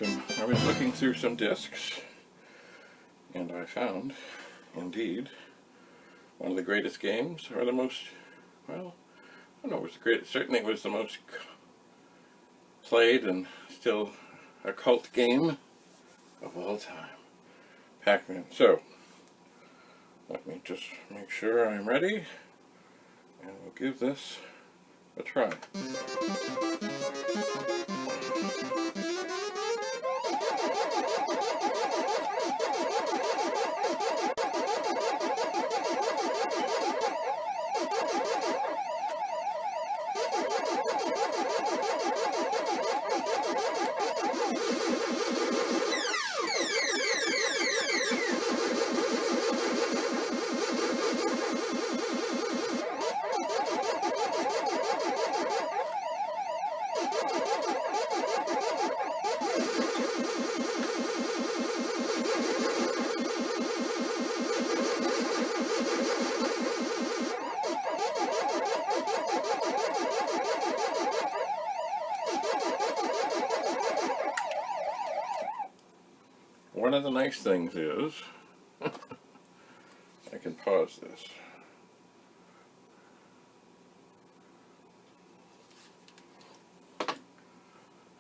welcome. I was looking through some discs, and I found, indeed, one of the greatest games, or the most, well, I don't know, it was the greatest, certainly it was the most played and still a cult game of all time. Pac-Man. So, let me just make sure I'm ready, and we'll give this a try. One of the nice things is, I can pause this.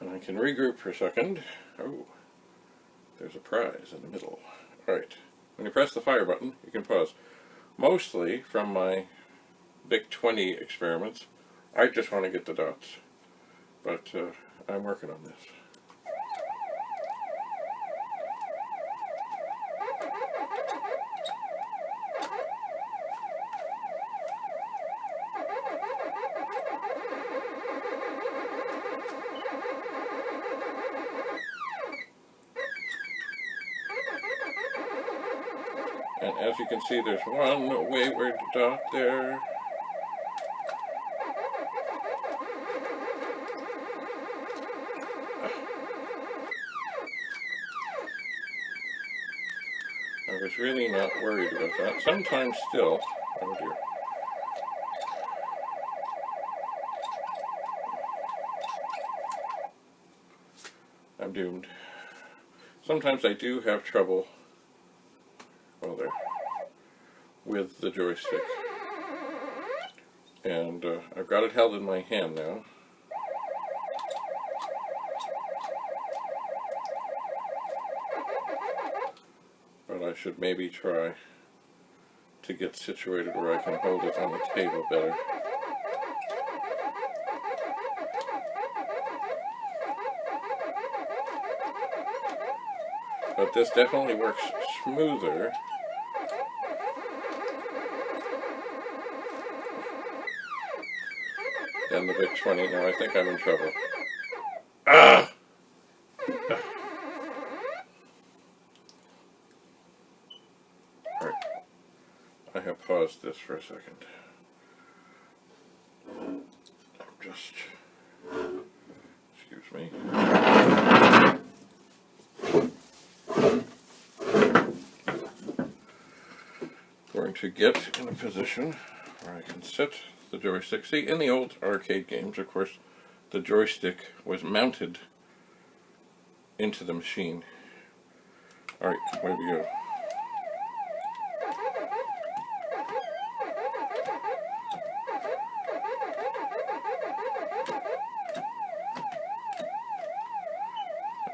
And I can regroup for a second. Oh, there's a prize in the middle. Alright, when you press the fire button, you can pause. Mostly, from my VIC-20 experiments, I just want to get the dots. But I'm working on this. And as you can see, there's one wayward dot there. I was really not worried about that. Sometimes still. Oh dear. I'm doomed. Sometimes I do have trouble, well there, with the joystick. And I've got it held in my hand now. But I should maybe try to get situated where I can hold it on the table better. But this definitely works smoother than the VIC-20. Now I think I'm in trouble. Ah! Alright. I have paused this for a second. I'm just... excuse me. Going to get in a position where I can sit the joystick. See, in the old arcade games, of course, the joystick was mounted into the machine. Alright, where we go.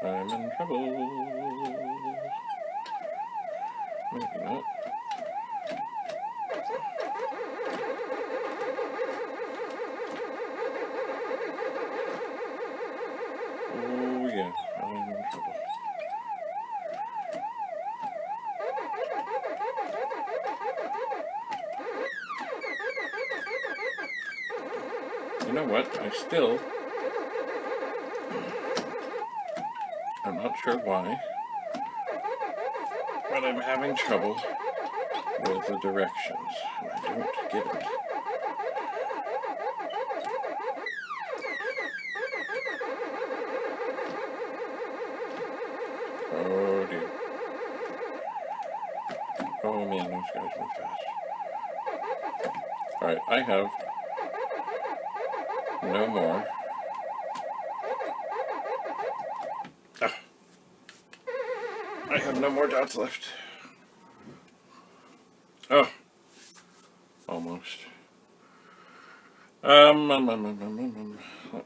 I'm in trouble. Maybe not. Oh yeah, I'm in trouble. You know what? I'm not sure why, but I'm having trouble with the directions, and I don't get it. Oh dear. Oh man, those guys move fast. Alright, I have no more. Ah. I have no more dots left. Oh, almost. Let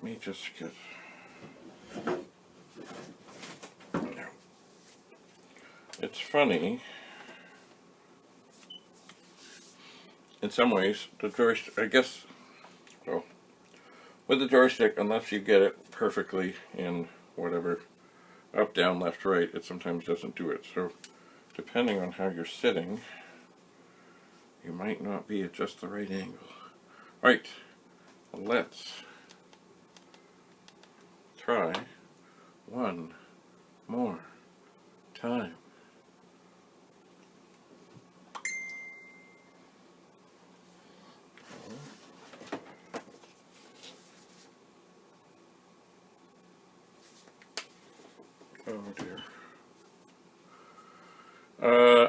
me just get. It's funny. In some ways, the joystick, I guess, well, with the joystick, unless you get it perfectly in whatever, up, down, left, right, it sometimes doesn't do it. So, depending on how you're sitting, you might not be at just the right angle. Right, let's try one more time. Oh dear.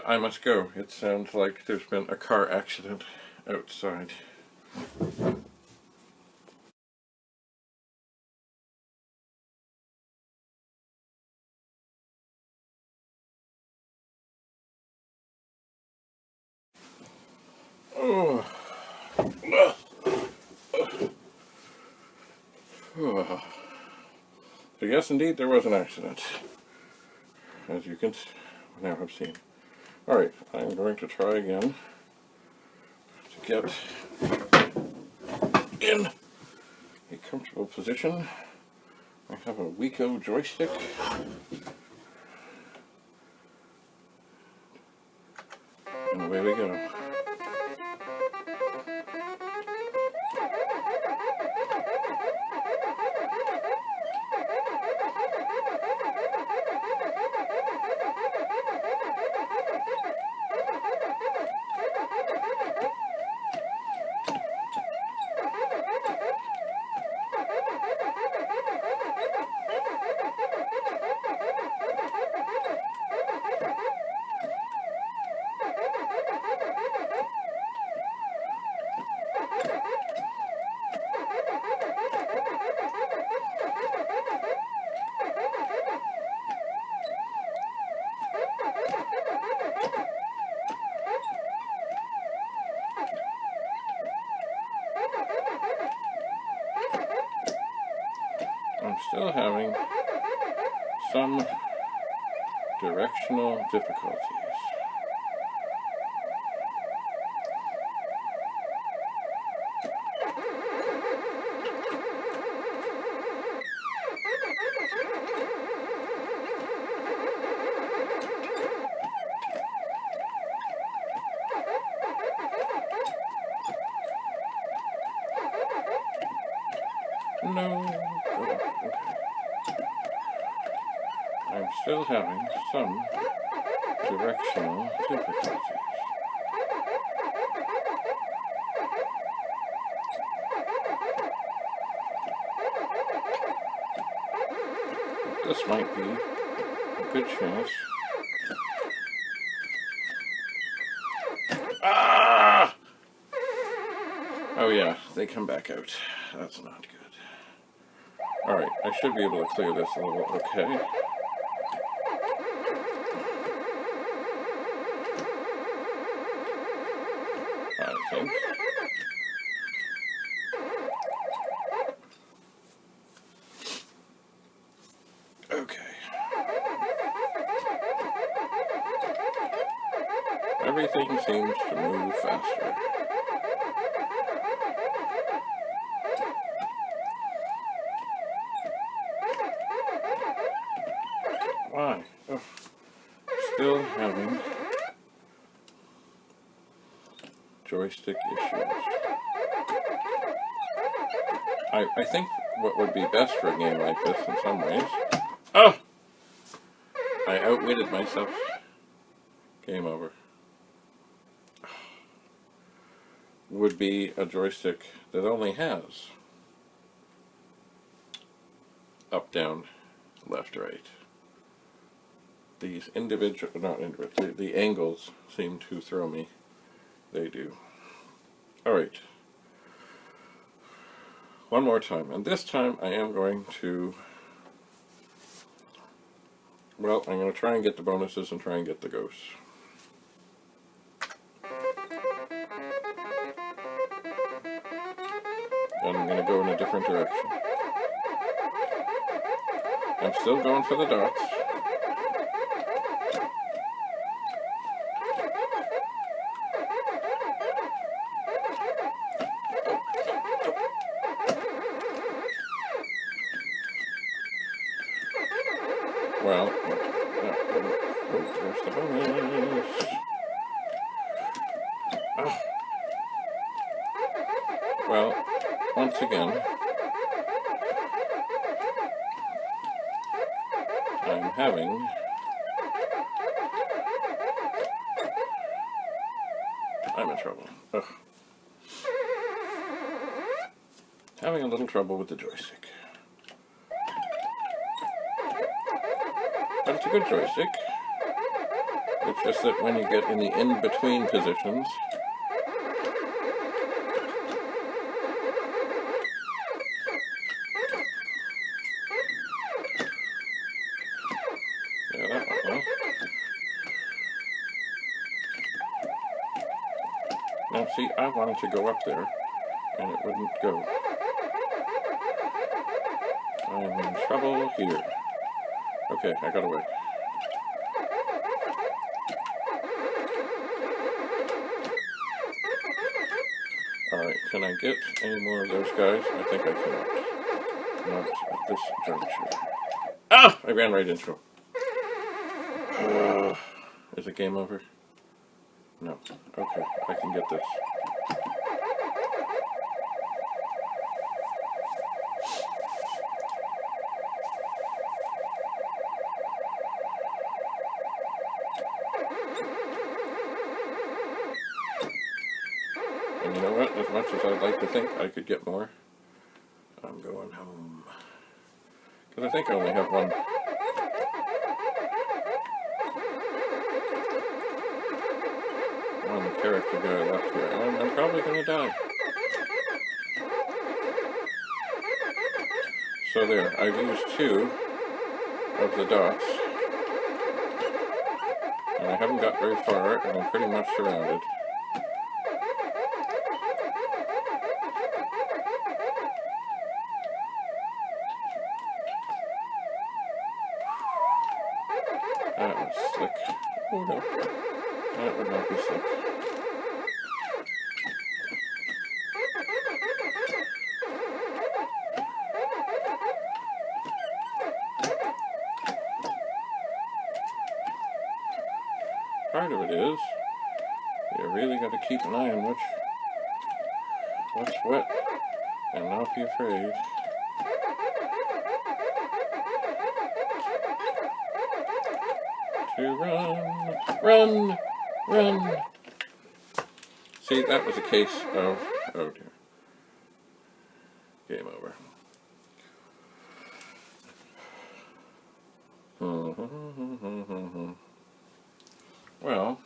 I must go. It sounds like there's been a car accident outside. Oh. So yes, indeed, there was an accident, as you can now have seen. Alright, I'm going to try again to get in a comfortable position. I have a Wiko joystick. And away we go. I'm still having some directional difficulties. No. Okay. I'm still having some directional difficulties. This might be a good chance. Ah! Oh yeah, they come back out. That's not good. Alright, I should be able to clear this a little okay. I think. Okay. Everything seems to move faster. Why? Oh, still having joystick issues. I think what would be best for a game like this in some ways... Oh! I outwitted myself. Game over. Would be a joystick that only has up, down, left, right. These individual, not individual, the angles seem to throw me. They do. Alright. One more time, and this time I am going to Well, I'm going to try and get the bonuses and try and get the ghosts. And I'm going to go in a different direction. I'm still going for the dots. Well, there's the bonus. Ah. Well, once again, I'm in trouble. Ugh. Having a little trouble with the joystick. But it's a good joystick. It's just that when you get in the in-between positions, yeah, that went well. Now see, I wanted to go up there, and it wouldn't go. I'm in trouble here. Okay, I got away. Alright, can I get any more of those guys? I think I cannot. Not at this juncture. Ah! I ran right into him. Is it game over? No. Okay, I can get this. And you know what? As much as I'd like to think I could get more, I'm going home. Because I think I only have one character guy left here. And I'm probably going to die. So there, I've used 2 of the dots. And I haven't got very far, and I'm pretty much surrounded. That was slick. Oh no, that would not be slick. Part of it is, you really got to keep an eye on what's wet, and not be afraid. To run. See, that was a case of, oh dear, game over. Well,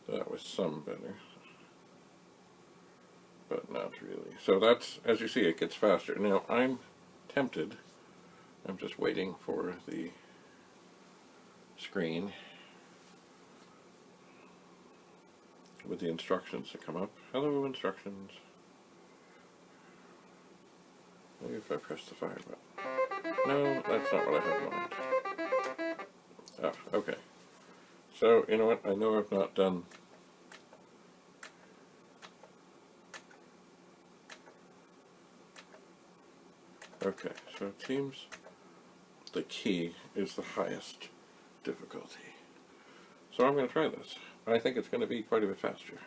that was some better, but not really. So that's, as you see, it gets faster. Now, I'm tempted. I'm just waiting for the screen with the instructions to come up. Hello, instructions. Maybe if I press the fire button. No, that's not what I have in mind. Ah, okay. So, you know what? I know I've not done... Okay, so it seems the key is the highest difficulty. So I'm going to try this. I think it's going to be quite a bit faster.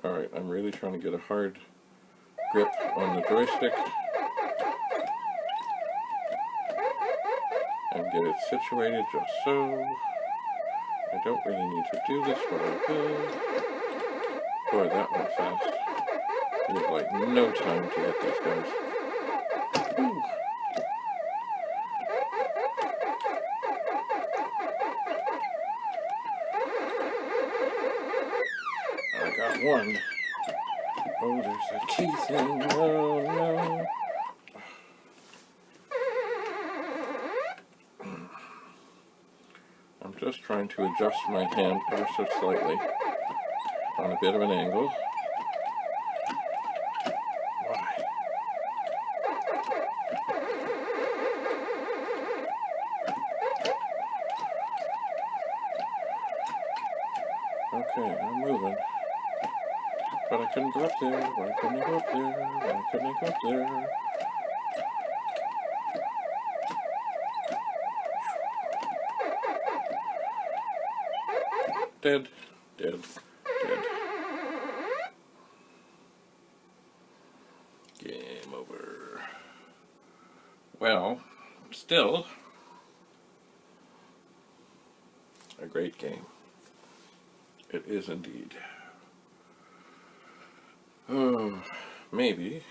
Alright, I'm really trying to get a hard grip on the joystick and get it situated just so. I don't really need to do this, but I will. Boy, that went fast. You have like no time to get these guys. Whew. I got one. Oh, there's that key thing. Oh, no. I'm just trying to adjust my hand ever so slightly on a bit of an angle. Why? Okay, I'm moving. But I couldn't go up there. Why couldn't I go up there? Why couldn't I go up there? Dead. Dead. Dead. Game over. Well, still a great game. It is indeed. Oh, maybe.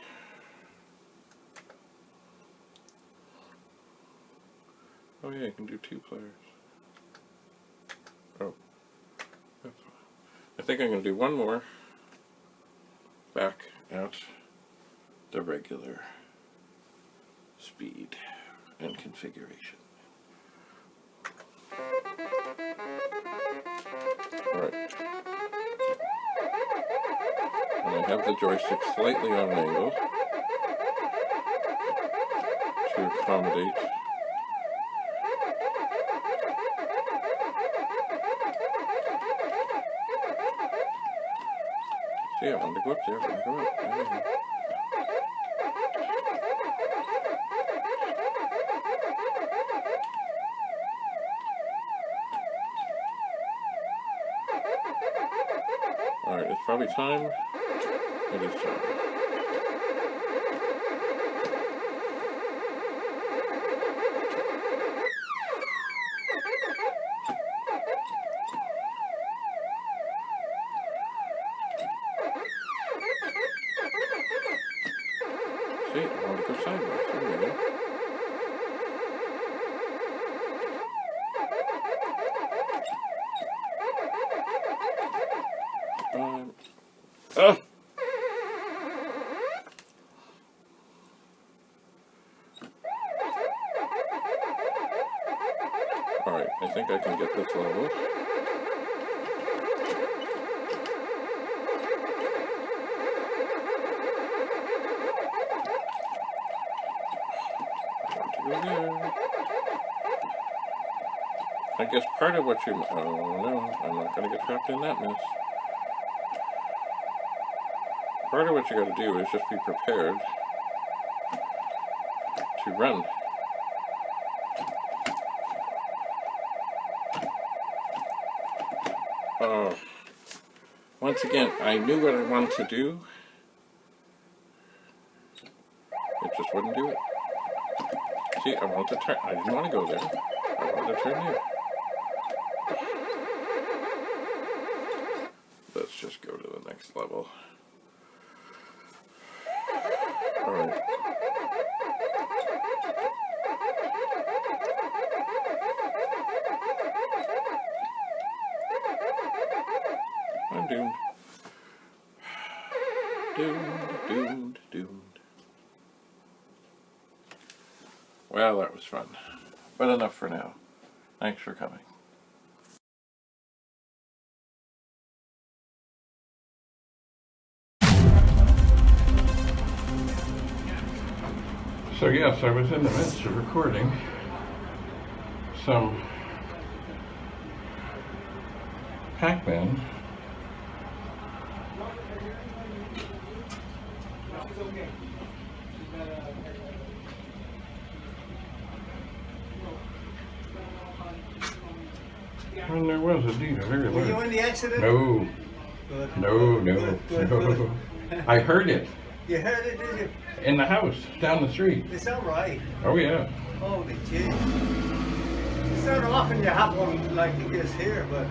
Oh yeah, I can do 2 players. Oh, that's fine. I think I'm going to do one more back at the regular speed and configuration. Alright. And I have the joystick slightly on an angle to accommodate see, I wanted to go up there, I wanted to go up. There we go. Alright, it's probably time. It is time. See, I want to go sideways. There we go. Oh! Alright, I think I can get this level. I guess part of what you... Oh no, I'm not going to get trapped in that mess. Part of what you got to do is just be prepared to run. Oh. Once again, I knew what I wanted to do. It just wouldn't do it. See, I wanted to turn. I didn't want to go there. I wanted to turn there. Let's just go to the next level. Alright. I'm doomed. Doomed. Well, that was fun. But enough for now. Thanks for coming. So yes, I was in the midst of recording some PacMan. And there was indeed a very large... Were you in the accident? No. Good. No. Good. I heard it. You heard it, did you? In the house, down the street. Is that right? Oh yeah. Holy gee. It's not often you have one like this here, but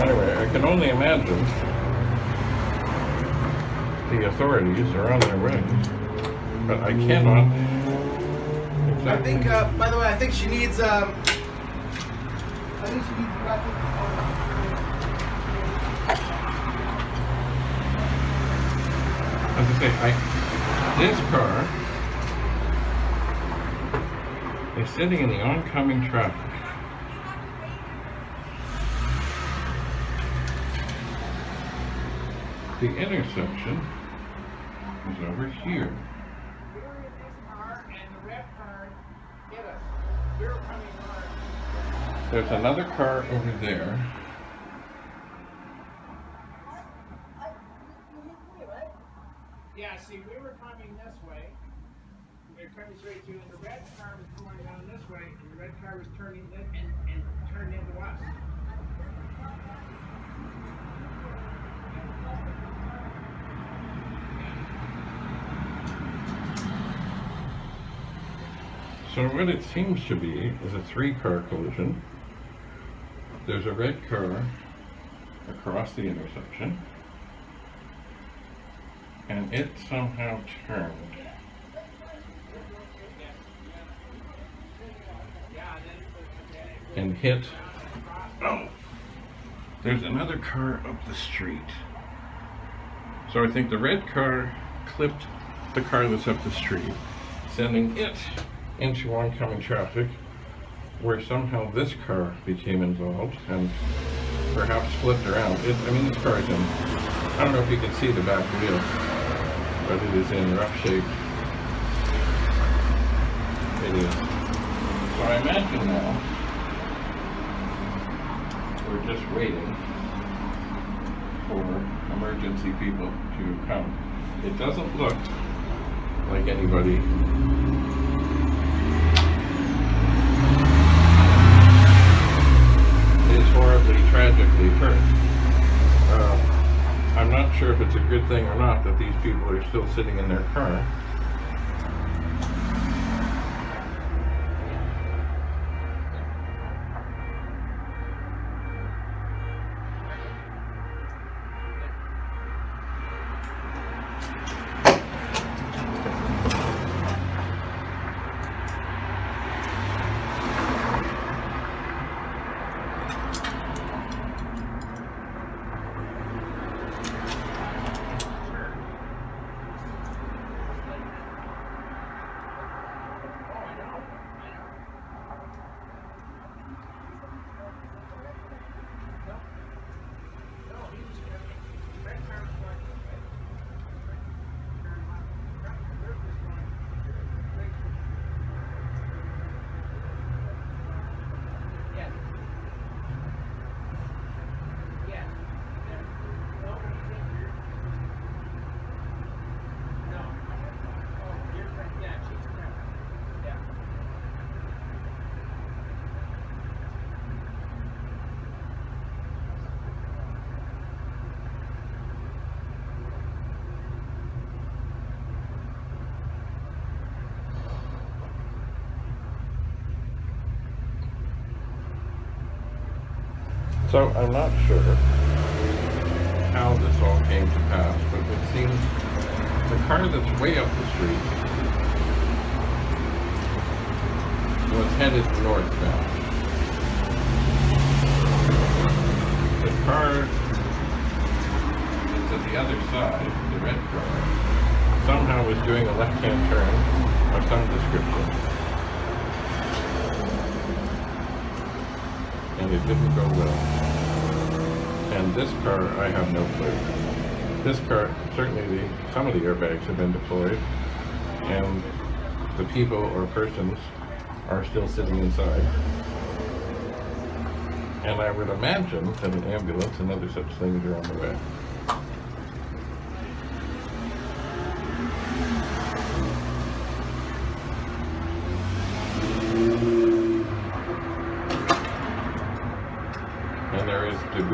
anyway, I can only imagine the authorities are on their way, but I cannot exactly. I think. By the way, I think she needs. I think she needs graphic. As I say, this car is sitting in the oncoming traffic. The intersection is over here. There's another car over there. Yeah, see, we were coming this way. We were coming straight to, and the red car was going down this way, and the red car was turning in and turned into us. So what it seems to be is a three-car collision. There's a red car across the intersection, and it somehow turned. And hit. Oh, there's another car up the street. So I think the red car clipped the car that's up the street, sending it into oncoming traffic, where somehow this car became involved and perhaps flipped around. I mean, this car is in, I don't know if you can see the back wheel, but it is in rough shape. It is. So I imagine now, we're just waiting for emergency people to come. It doesn't look like anybody is horribly, tragically hurt. I'm not sure if it's a good thing or not that these people are still sitting in their car. So I'm not sure how this all came to pass, but it seems the car that's way up the street was headed northbound. The car that's at the other side, the red car, somehow was doing a left-hand turn of some description. And it didn't go well. And this car, I have no clue. This car, certainly some of the airbags have been deployed, and the people or persons are still sitting inside. And I would imagine that an ambulance and other such things are on the way.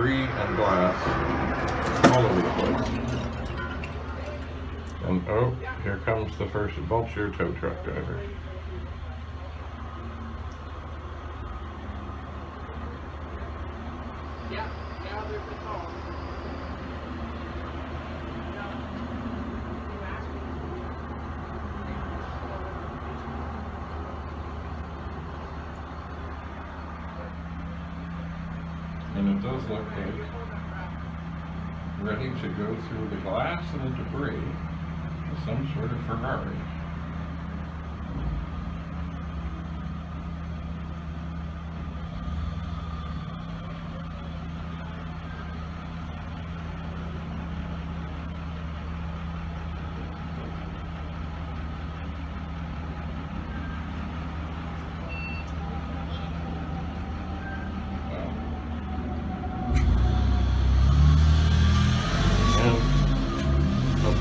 debris and glass all over the place. And oh, here comes the first vulture tow truck driver. Yeah, there's the call. And it does look like ready to go through the glass and the debris with some sort of Ferrari.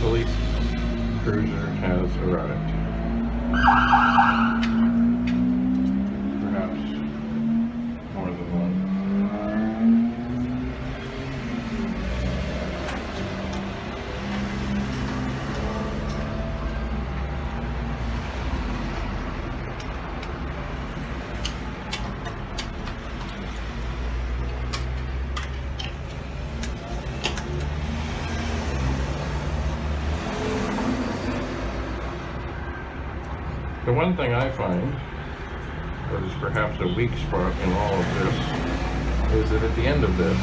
Police cruiser has arrived. Perhaps more than one. The one thing I find that is perhaps a weak spot in all of this is that at the end of this,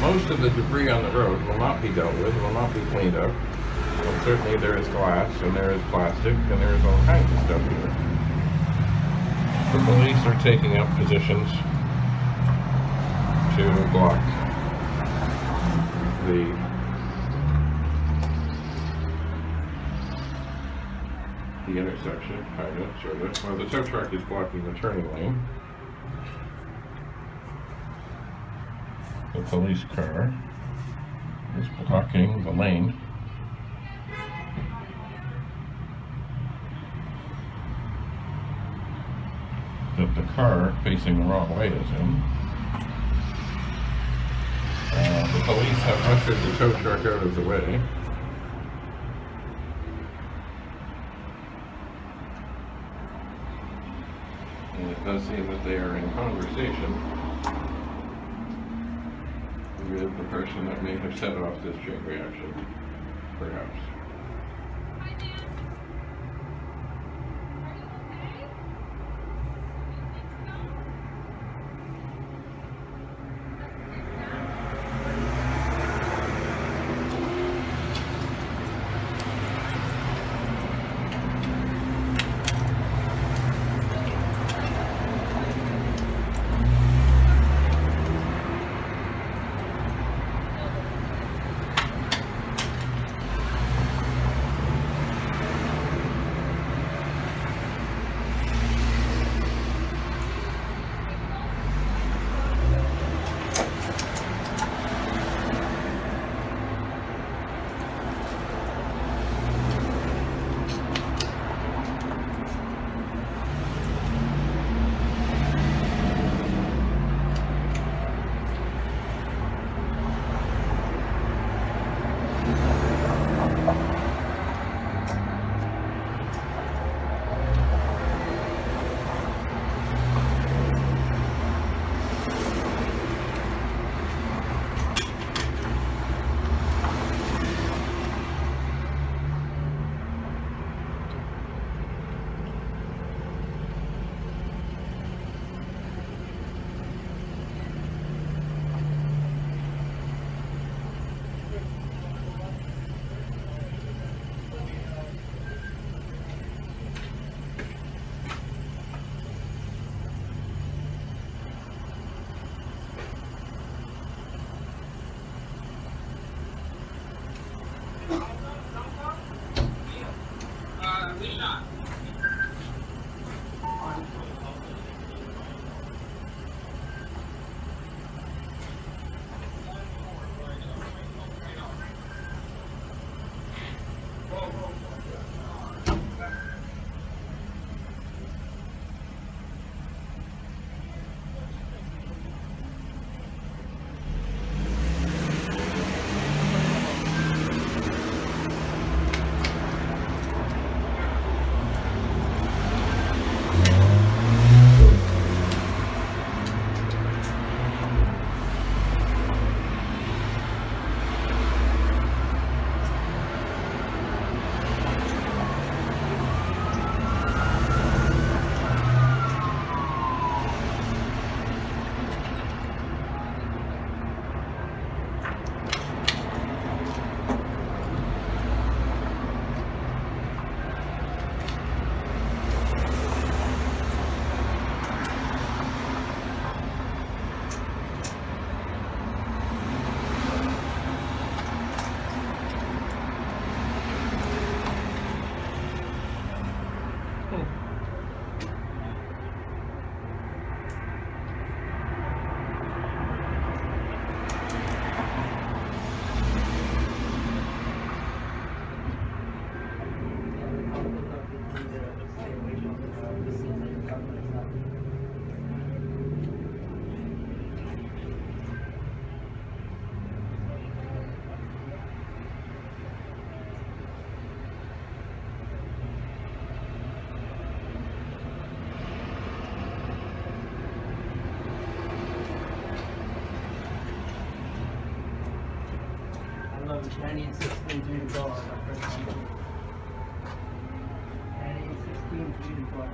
most of the debris on the road will not be dealt with, will not be cleaned up. And certainly there is glass, and there is plastic, and there is all kinds of stuff here. The police are taking up positions to block the intersection, kind of, sort of. Well, the tow truck is blocking the turning lane. The police car is blocking the lane. That the car facing the wrong way is in. The police have ushered the tow truck out of the way. And it does seem that they are in conversation with the person that may have set off this chain reaction, perhaps. I need 16 feet of door. I need 16 feet of door.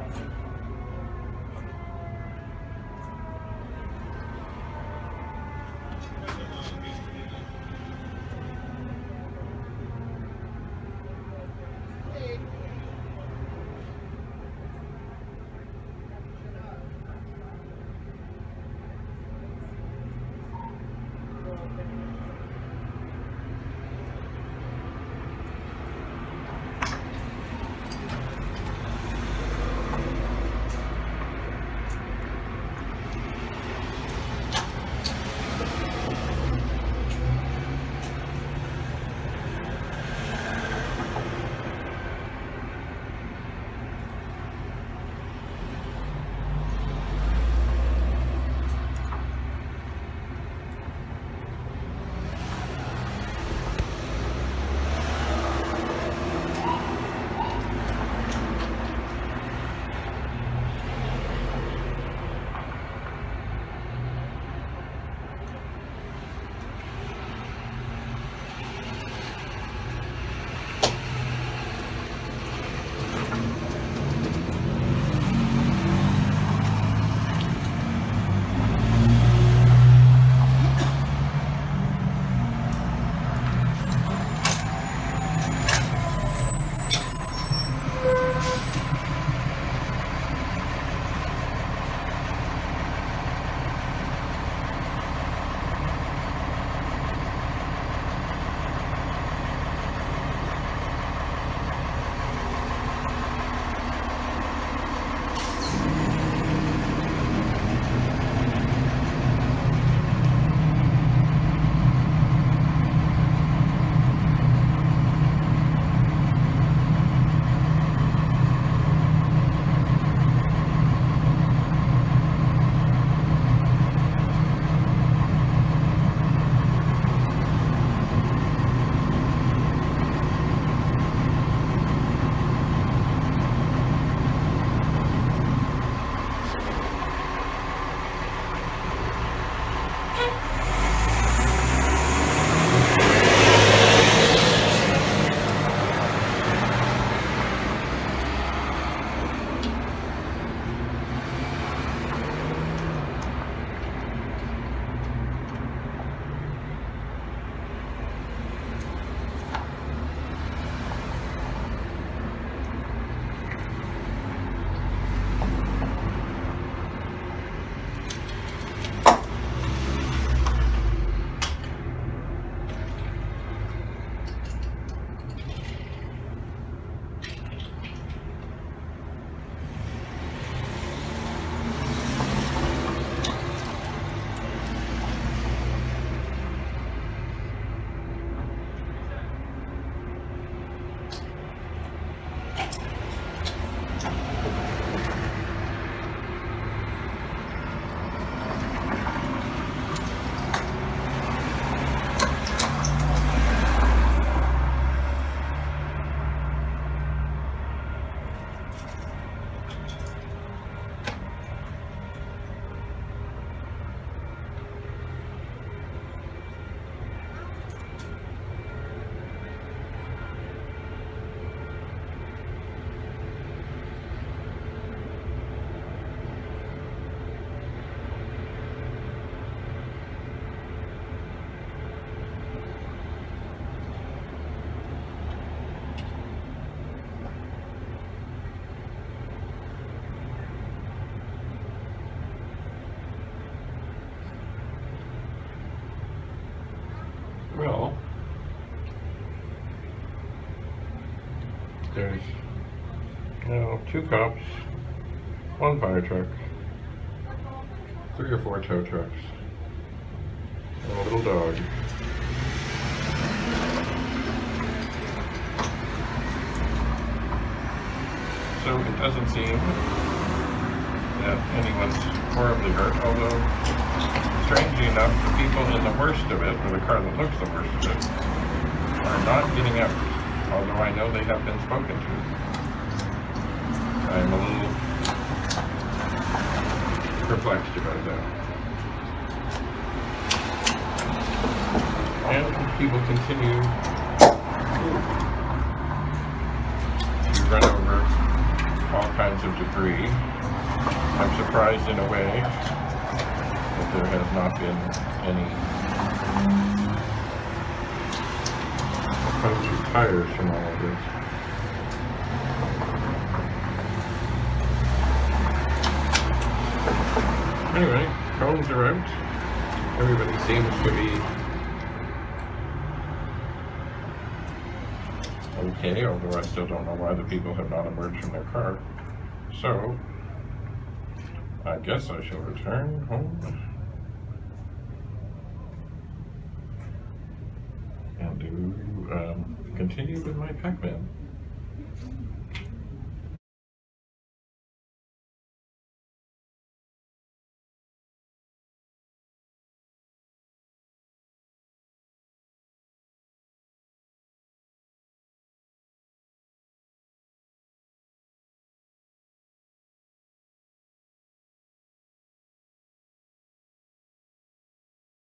Well, there's now 2 cops, 1 fire truck, 3 or 4 tow trucks, and a little dog. So it doesn't seem that anyone's horribly hurt, although strangely enough, the people in the worst of it, or the car that looks the worst of it, are not getting out, although I know they have been spoken to. I'm a little perplexed about that. And people continue You run over all kinds of debris. I'm surprised in a way that there has not been any punctured tires from all of this. Anyway, cones are out. Everybody seems to be okay, although I still don't know why the people have not emerged from their car. So, I guess I shall return home and continue with my pac-man.